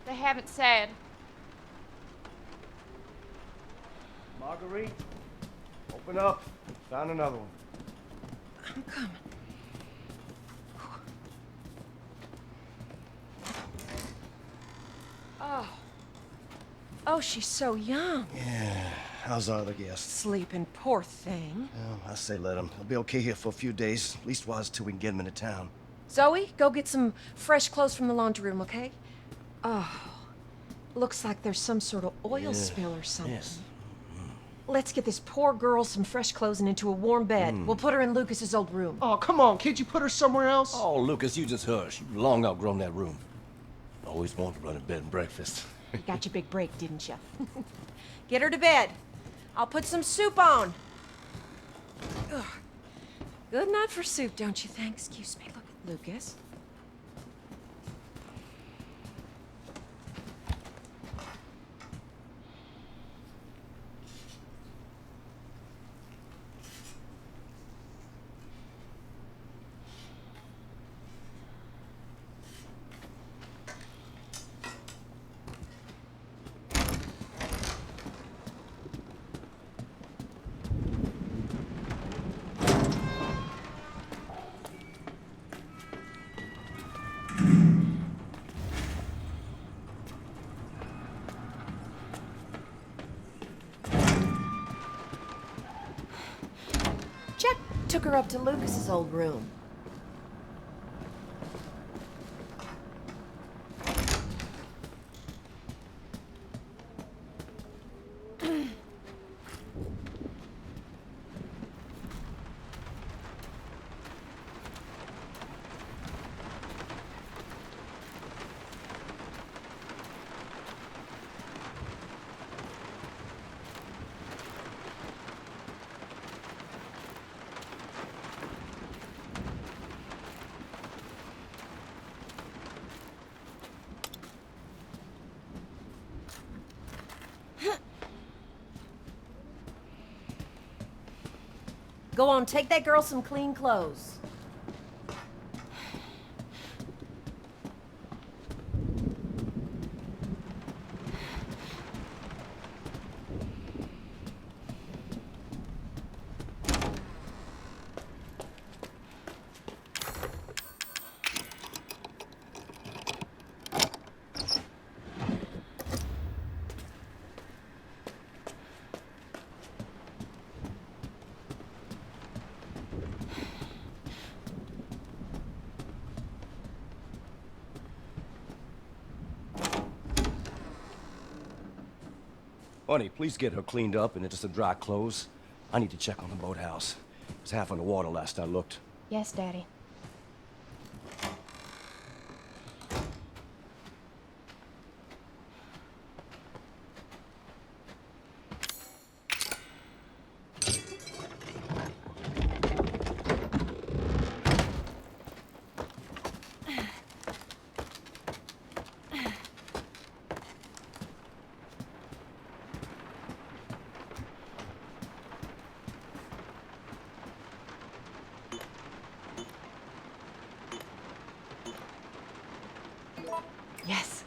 They haven't said. Marguerite, open up. Found another one. I'm coming. Oh. Oh, she's so young. Yeah, how's our other guest? Sleeping, poor thing. Well, I say let him. He'll be okay here for a few days. At least while till we can get him into town. Zoe, go get some fresh clothes from the laundry room, okay? Oh, looks like there's some sort of oil spill or something. Yes. Let's get this poor girl some fresh clothes and into a warm bed. We'll put her in Lucas's old room. Oh, come on, can't you put her somewhere else? Oh, Lucas, you just hush. You've long outgrown that room. Always wanted to run a bed and breakfast. You got your big break, didn't you? Get her to bed. I'll put some soup on. Ugh. Good night for soup, don't you think? Excuse me, look at Lucas. Jack took her up to Lucas's old room. Go on, take that girl some clean clothes. Honey, please get her cleaned up and into some dry clothes. I need to check on the boathouse. It was half underwater last I looked. Yes, Daddy. Yes.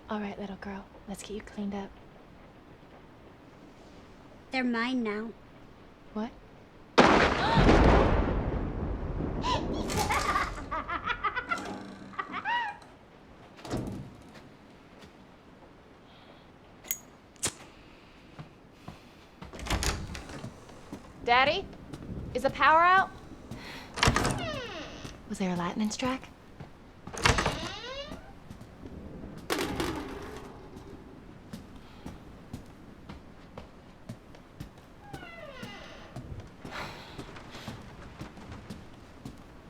All right, little girl. Let's get you cleaned up. They're mine now. What? Daddy? Is the power out? Was there a lightning strike?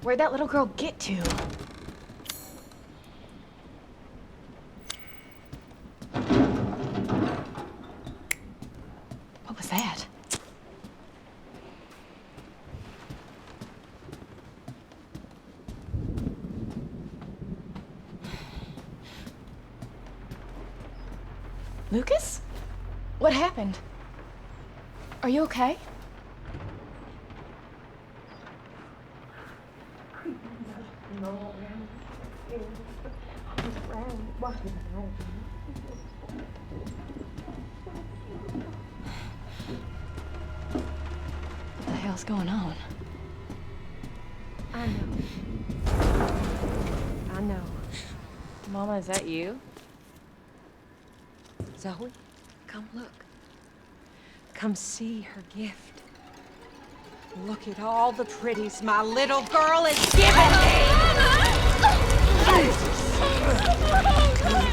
Where'd that little girl get to? What was that? Lucas? What happened? Are you okay? What the hell's going on? I know. I know. Mama, is that you? Zoe, come look. Come see her gift. Look at all the pretties my little girl is giving me!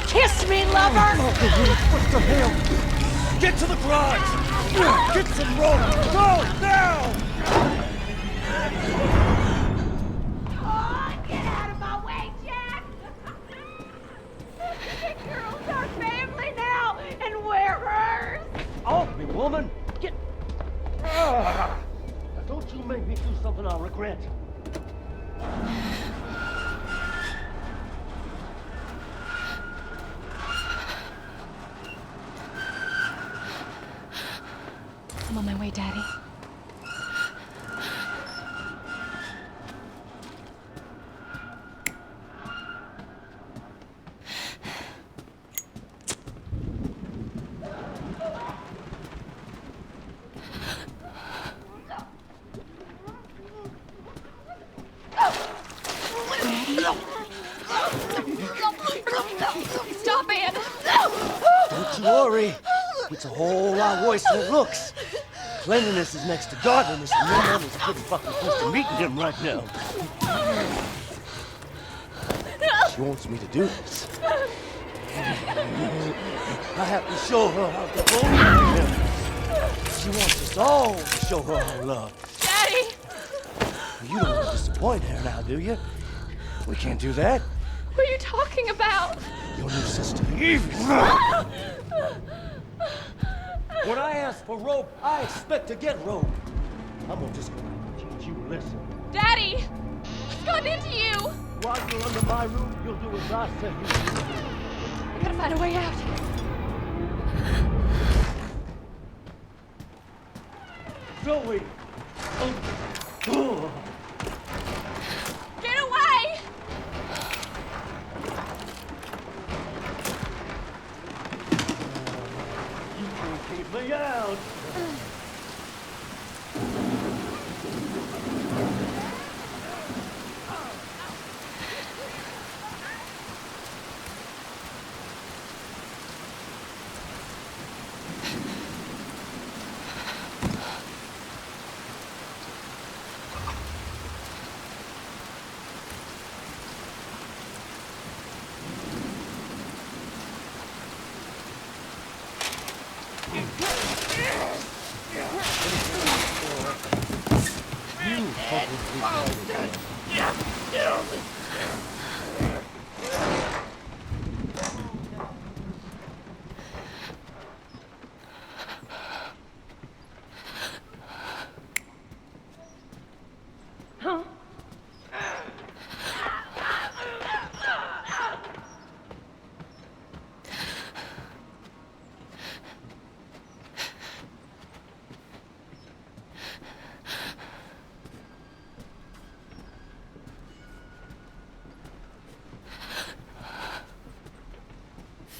Kiss me, lover! What the hell? Get to the garage! Get some rope! Go, now! Oh, get out of my way, Jack! The girl's our family now, and we're hers! Off me, woman! Get... Now don't you make me do something I'll regret. I'm on my way, Daddy. Stop it! Don't you worry. It's a whole lot worse than it looks. Cleanliness is next to godliness, and your mom is pretty fucking close to meeting him right now. She wants me to do this. I have to show her how to hold him. She wants us all to show her our love. Daddy! You don't want to disappoint her now, do you? We can't do that. What are you talking about? Your new sister, Evie. When I ask for rope, I expect to get rope. I'm just gonna teach you a lesson. Daddy! What's gotten into you? While you're under my roof, you'll do as I say you do. I gotta find a way out. Zoe! Oh. Get away! You can keep me out.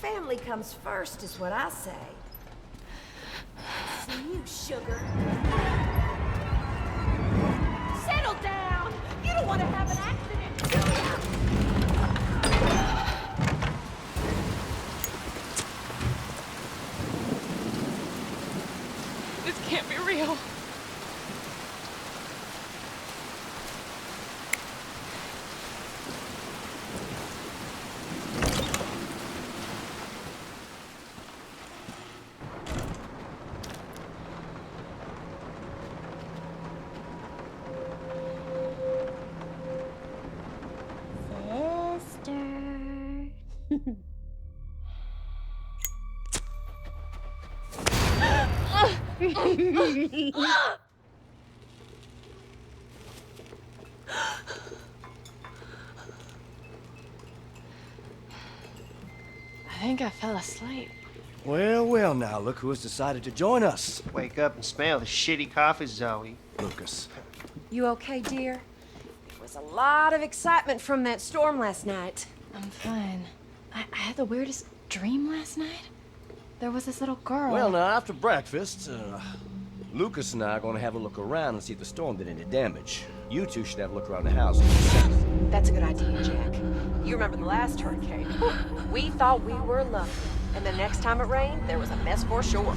Family comes first, is what I say. See you, sugar. Settle down! You don't want to have an accident, do you? This can't be real. I think I fell asleep. Well, well, now look who has decided to join us. Wake up and smell the shitty coffee, Zoe. Lucas. You okay, dear? There was a lot of excitement from that storm last night. I'm fine. I had the weirdest dream last night. There was this little girl. Well, now, after breakfast, Lucas and I are going to have a look around and see if the storm did any damage. You two should have a look around the house. That's a good idea, Jack. You remember the last hurricane? We thought we were lucky, and the next time it rained, there was a mess for sure.